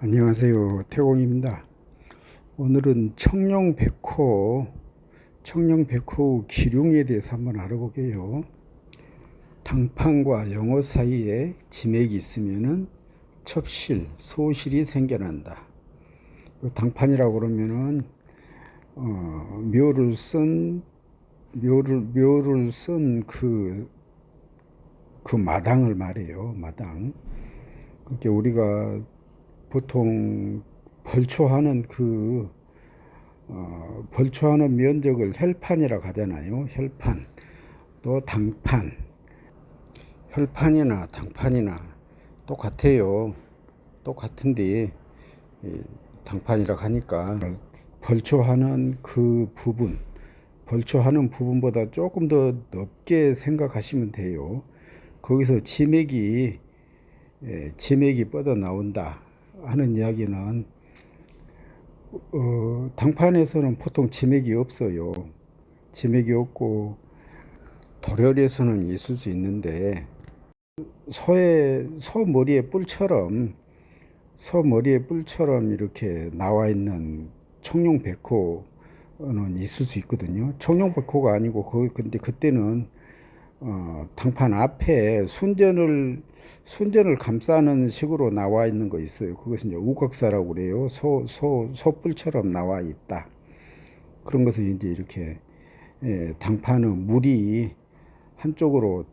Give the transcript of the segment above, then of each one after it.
안녕하세요. 태공입니다. 오늘은 청룡백호 기륭에 대해서 한번 알아보게요. 당판과 영어 사이에 지맥이 있으면은 첩실, 소실이 생겨난다. 당판이라고 그러면은 묘를 쓴 그 마당을 말해요. 마당. 그러니까 우리가 보통 벌초하는 면적을 혈판이라고 하잖아요. 혈판, 또 당판, 혈판이나 당판이나 똑같아요. 똑같은데 당판이라고 하니까 벌초하는 그 부분, 벌초하는 부분보다 조금 더 넓게 생각하시면 돼요. 거기서 지맥이 뻗어 나온다 하는 이야기는 당판에서는 보통 지맥이 없어요. 지맥이 없고 도렬에서는 있을 수 있는데 소 머리의 뿔처럼 이렇게 나와 있는 청룡백호는 있을 수 있거든요. 청룡백호가 아니고 근데 그때는 당판 앞에 순전을 감싸는 식으로 나와 있는 거 있어요. 그것은 이제 우각사라고 그래요. 소뿔처럼 나와 있다. 그런 것을 이제 이렇게 당판의 물이 한쪽으로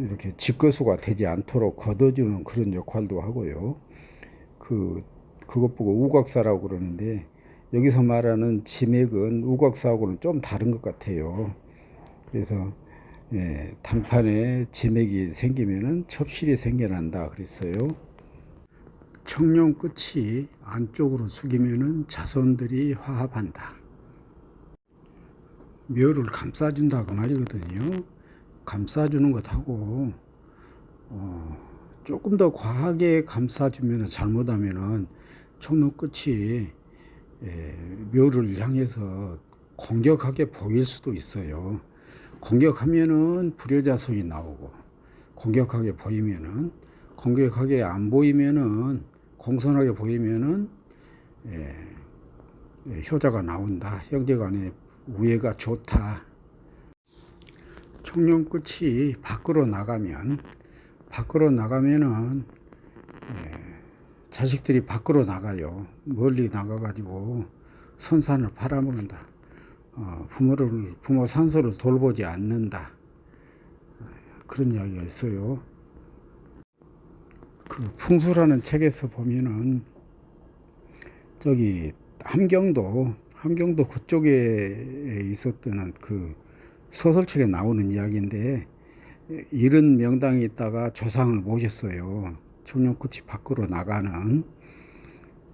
이렇게 직거수가 되지 않도록 걷어주는 그런 역할도 하고요. 그것 보고 우각사라고 그러는데 여기서 말하는 지맥은 우각사하고는 좀 다른 것 같아요. 그래서 당판에 지맥이 생기면은 첩실이 생겨난다 그랬어요. 청룡 끝이 안쪽으로 숙이면은 자손들이 화합한다. 묘를 감싸준다 그 말이거든요. 감싸주는 것하고 조금 더 과하게 감싸주면 잘못하면은 청룡 끝이 묘를 향해서 공격하게 보일 수도 있어요. 공격하면은 불효자손이 나오고, 공격하게 안 보이면은, 공손하게 보이면은 효자가 나온다. 형제간에 우애가 좋다. 청룡 끝이 밖으로 나가면은 자식들이 밖으로 나가요. 멀리 나가가지고 선산을 팔아먹는다. 부모 산소를 돌보지 않는다. 그런 이야기가 있어요. 그 풍수라는 책에서 보면은 저기 함경도 그쪽에 있었던 그 소설책에 나오는 이야기인데 이런 명당이 있다가 조상을 모셨어요. 청룡꽃이 밖으로 나가는.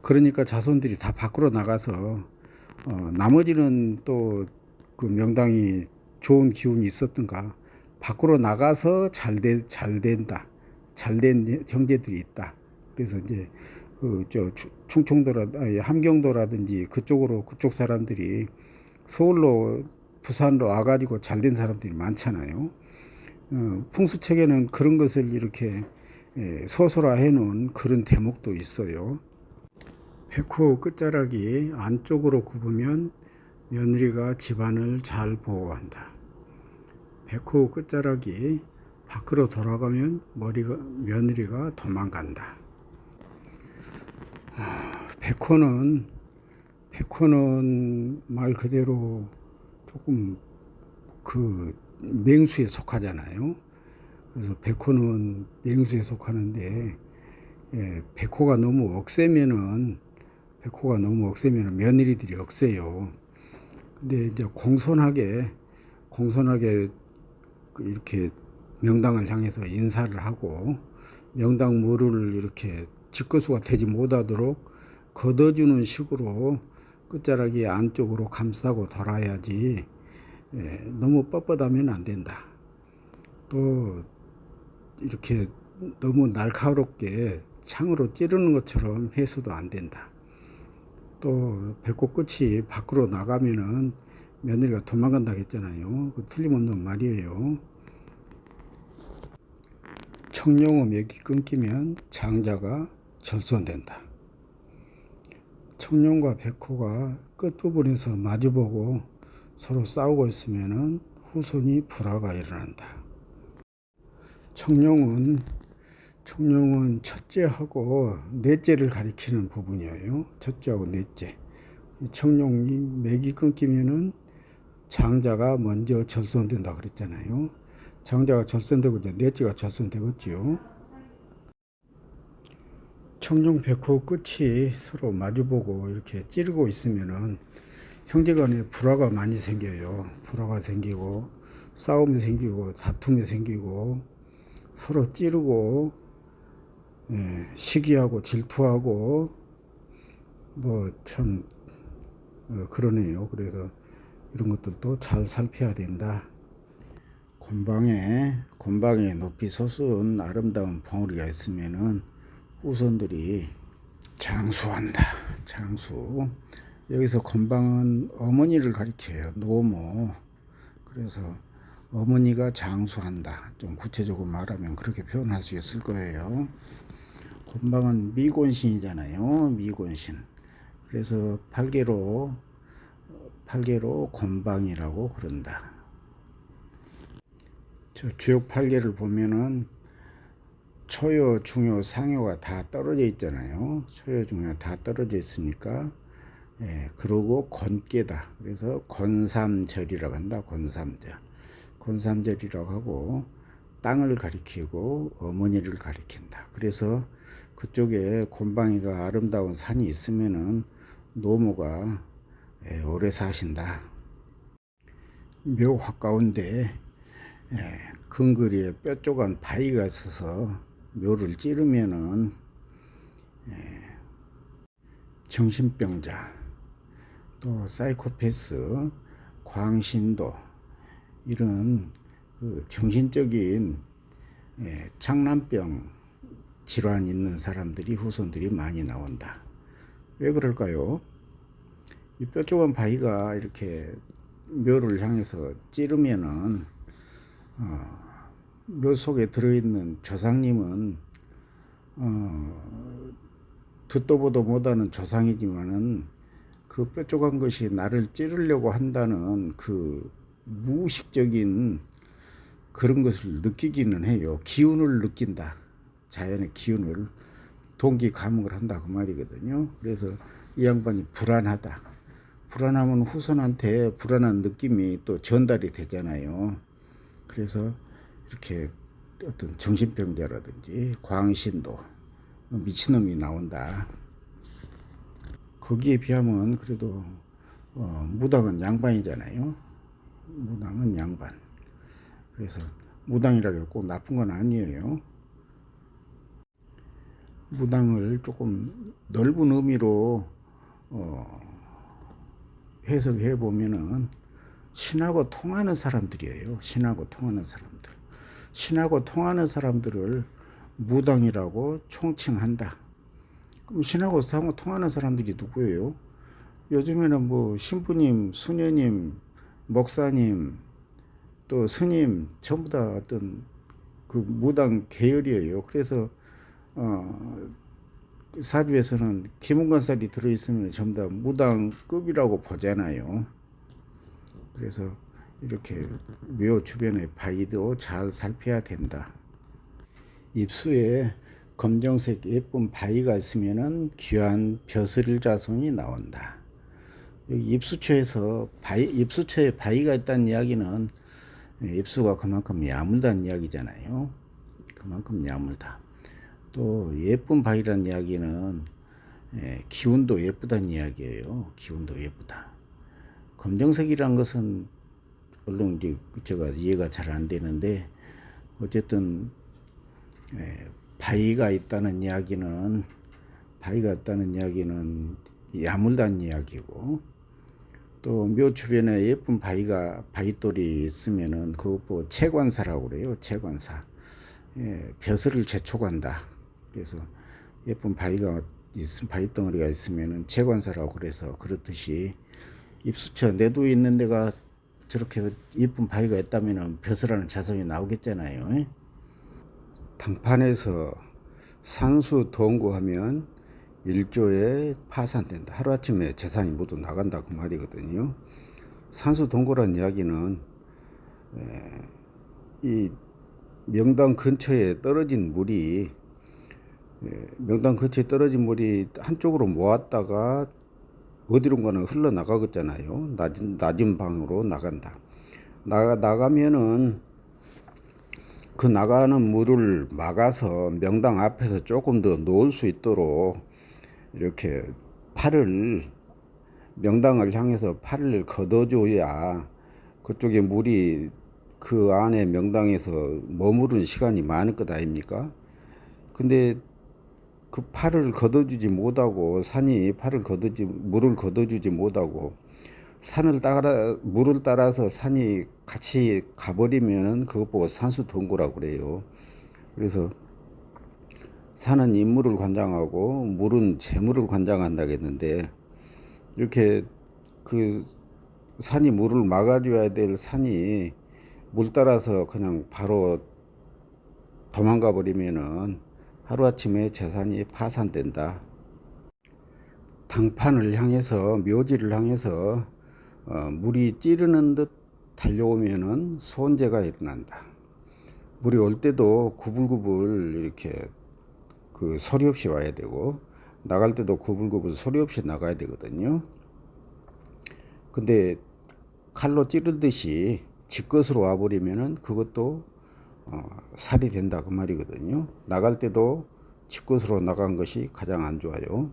그러니까 자손들이 다 밖으로 나가서 나머지는 또 그 명당이 좋은 기운이 있었던가 밖으로 나가서 잘 된다. 잘된 형제들이 있다. 그래서 이제 함경도라든지 그쪽 사람들이 서울로 부산으로 와가지고 잘된 사람들이 많잖아요. 풍수책에는 그런 것을 이렇게 소설화해 놓은 그런 대목도 있어요. 백호 끝자락이 안쪽으로 굽으면 며느리가 집안을 잘 보호한다. 백호 끝자락이 밖으로 돌아가면 며느리가 도망간다. 백호는 말 그대로 조금 그 맹수에 속하잖아요. 그래서 백호는 맹수에 속하는데 백호가 너무 억세면은 며느리들이 억세요. 근데 이제 공손하게 이렇게 명당을 향해서 인사를 하고 명당 물을 이렇게 직거수가 되지 못하도록 걷어주는 식으로 끝자락이 안쪽으로 감싸고 돌아야지 너무 뻣뻣하면 안 된다. 또 이렇게 너무 날카롭게 창으로 찌르는 것처럼 해서도 안 된다. 또 배꼽 끝이 밖으로 나가면은 며느리가 도망간다고 했잖아요. 그 틀림없는 말이에요. 청룡의 맥이 끊기면 장자가 절손된다. 청룡과 백호가 끝부분에서 마주보고 서로 싸우고 있으면 후손이 불화가 일어난다. 청룡은 첫째하고 넷째를 가리키는 부분이에요. 첫째하고 넷째. 청룡이 맥이 끊기면은 장자가 먼저 절손된다 그랬잖아요. 장자가 절손되고 이제 넷째가 절손되겠지요. 청룡 백호 끝이 서로 마주보고 이렇게 찌르고 있으면은 형제간에 불화가 많이 생겨요. 불화가 생기고 싸움이 생기고 다툼이 생기고 서로 찌르고 시기하고 질투하고 뭐 참 그러네요. 그래서 이런 것들도 잘 살펴야 된다. 곤방에 높이 솟은 아름다운 봉우리가 있으면은 후손들이 장수한다. 장수. 여기서 곤방은 어머니를 가리켜요. 노모. 그래서 어머니가 장수한다. 좀 구체적으로 말하면 그렇게 표현할 수 있을 거예요. 곤방은 미곤신이잖아요. 미곤신. 그래서 팔계로 곤방이라고 그런다. 저 주역 팔계를 보면은 초요, 중요, 상요가 다 떨어져 있잖아요. 초요, 중요 다 떨어져 있으니까 그러고 권계다. 그래서 권삼절이라고 한다. 권삼절이라고 하고 땅을 가리키고 어머니를 가리킨다. 그래서 그쪽에 곤방이가 아름다운 산이 있으면은 노모가 오래 사신다. 묘 화가운데 근거리에 뾰족한 바위가 있어서 묘를 찌르면은 정신병자, 또 사이코패스, 광신도 이런 그 정신적인 장난병 질환 있는 사람들이 후손들이 많이 나온다. 왜 그럴까요? 이 뾰족한 바위가 이렇게 묘를 향해서 찌르면은 묘 속에 들어있는 조상님은 듣도 보도 못하는 조상이지만은 그 뾰족한 것이 나를 찌르려고 한다는 그 무의식적인 그런 것을 느끼기는 해요. 기운을 느낀다. 자연의 기운을 동기 감흥을 한다 그 말이거든요. 그래서 이 양반이 불안하다. 불안하면 후손한테 불안한 느낌이 또 전달이 되잖아요. 그래서 이렇게 어떤 정신병자라든지 광신도 미친놈이 나온다. 거기에 비하면 그래도 무당은 양반이잖아요. 무당은 양반. 그래서 무당이라고 꼭 나쁜 건 아니에요. 무당을 조금 넓은 의미로 해석해 보면은 신하고 통하는 사람들이에요. 신하고 통하는 사람들. 신하고 통하는 사람들을 무당이라고 총칭한다. 그럼 신하고 통하는 사람들이 누구예요? 요즘에는 뭐 신부님, 수녀님, 목사님, 또 스님 전부 다 어떤 그 무당 계열이에요. 그래서 사주에서는 기문관살이 들어있으면 전부 다 무당급이라고 보잖아요. 그래서 이렇게 묘 주변의 바위도 잘 살펴야 된다. 입수에 검정색 예쁜 바위가 있으면은 귀한 벼슬 자손이 나온다. 여기 입수처에 바위가 있다는 이야기는 입수가 그만큼 야물다는 이야기잖아요. 그만큼 야물다. 또 예쁜 바위라는 이야기는 기운도 예쁘다는 이야기예요. 기운도 예쁘다. 검정색이란 것은 물론 이제 제가 이해가 잘 안 되는데 어쨌든 바위가 있다는 이야기는 야물다는 이야기고, 또 묘 주변에 예쁜 바위돌이 있으면은 그거 보고 채관사라고 그래요. 채관사. 벼슬을 재촉한다. 그래서 예쁜 바위덩어리가 있으면은 채관사라고 그래서 그렇듯이 입수처 내두에 있는 데가 저렇게 예쁜 바위가 있다면은 벼슬하는 자손이 나오겠잖아요. 당판에서 산수 동거하면 일조에 파산된다. 하루아침에 재산이 모두 나간다 그 말이거든요. 산수 동거란 이야기는 이 명당 근처에 떨어진 물이 명당 근처에 떨어진 물이 한쪽으로 모았다가 어디론가는 흘러나가겠잖아요. 낮은 방으로 나간다. 나가면은 그 나가는 물을 막아서 명당 앞에서 조금 더 놓을 수 있도록 이렇게 명당을 향해서 팔을 걷어줘야 그쪽에 물이 그 안에 명당에서 머무르는 시간이 많을 것 아닙니까? 근데 그 팔을 걷어주지 못하고 물을 걷어주지 못하고 물을 따라서 산이 같이 가버리면 그것 보고 산수 동거라고 그래요. 그래서 산은 인물을 관장하고 물은 재물을 관장한다겠는데, 이렇게 그 산이 물을 막아줘야 될 산이 물 따라서 그냥 바로 도망가 버리면은 하루아침에 재산이 파산된다. 당판을 향해서, 묘지를 향해서 물이 찌르는 듯 달려오면은 손재가 일어난다. 물이 올 때도 구불구불 이렇게 그 소리 없이 와야 되고, 나갈 때도 구불구불 소리 없이 나가야 되거든요. 근데 칼로 찌르듯이 직것으로 와버리면은 그것도 살이 된다 그 말이거든요. 나갈 때도 직것으로 나간 것이 가장 안 좋아요.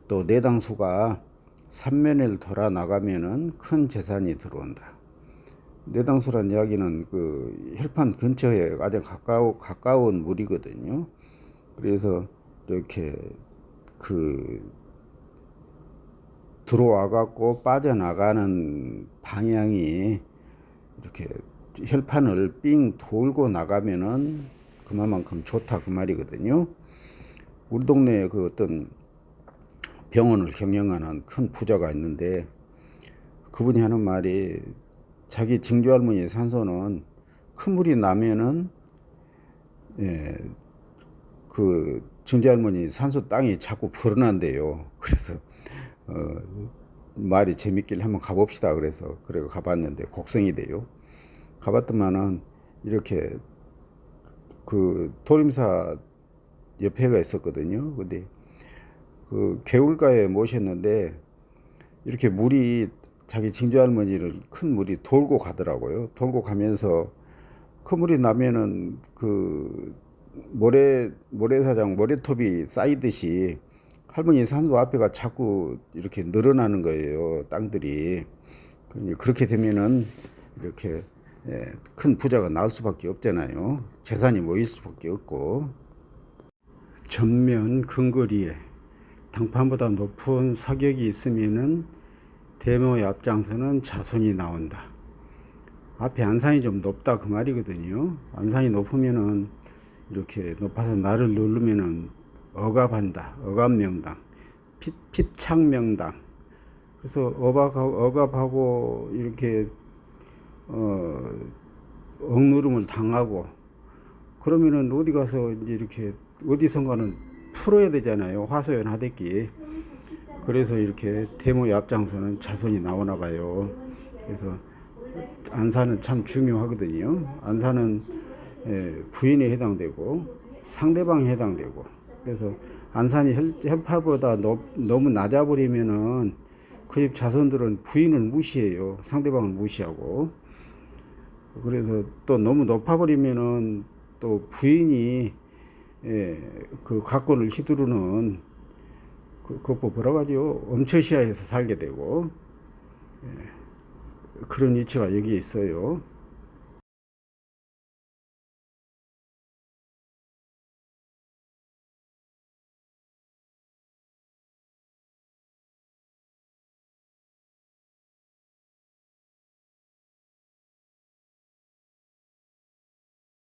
또 내당수가 삼면을 돌아 나가면은 큰 재산이 들어온다. 내당수란 이야기는 그 혈판 근처에 아주 가까운 물이거든요. 그래서 이렇게 그 들어와 갖고 빠져나가는 방향이 이렇게 혈판을 삥 돌고 나가면은 그만큼 좋다 그 말이거든요. 우리 동네에 그 어떤 병원을 경영하는 큰 부자가 있는데, 그분이 하는 말이, 자기 증조할머니 산소는 큰 물이 나면은 그 증조할머니 산소 땅이 자꾸 불어난대요. 그래서 말이 재밌길래 한번 가봅시다 그래서 가봤는데 곡성이 돼요. 가봤더만은 이렇게 그 도림사 옆에가 있었거든요. 근데 그 개울가에 모셨는데 이렇게 물이 자기 증조할머니를 큰 물이 돌고 가더라고요. 돌고 가면서 큰 물이 나면은 그 모래사장 모래톱이 쌓이듯이 할머니 산소 앞에가 자꾸 이렇게 늘어나는 거예요. 땅들이. 그렇게 되면은 이렇게 큰 부자가 나올 수밖에 없잖아요. 재산이 모일 수밖에 없고. 전면 근거리에 당판보다 높은 사격이 있으면은 대모의 앞장서는 자손이 나온다. 앞에 안산이 좀 높다 그 말이거든요. 안산이 높으면은 이렇게 높아서 나를 누르면은 억압한다. 억압명당, 핍착명당. 그래서 억압하고 이렇게 억누름을 당하고 그러면은 어디 가서 이제 이렇게 어디선가는 풀어야 되잖아요. 화소연 하대기. 그래서 이렇게 대모의 앞장서는 자손이 나오나 봐요. 그래서 안산은 참 중요하거든요. 안산은 부인에 해당되고 상대방에 해당되고, 그래서 안산이 혈파보다 너무 낮아버리면은 그 집 자손들은 부인을 무시해요. 상대방을 무시하고. 그래서 또 너무 높아버리면은 또 부인이 그 가권을 휘두르는 그거 뭐라고 하죠? 엄처시아에서 살게 되고 그런 이치가 여기에 있어요.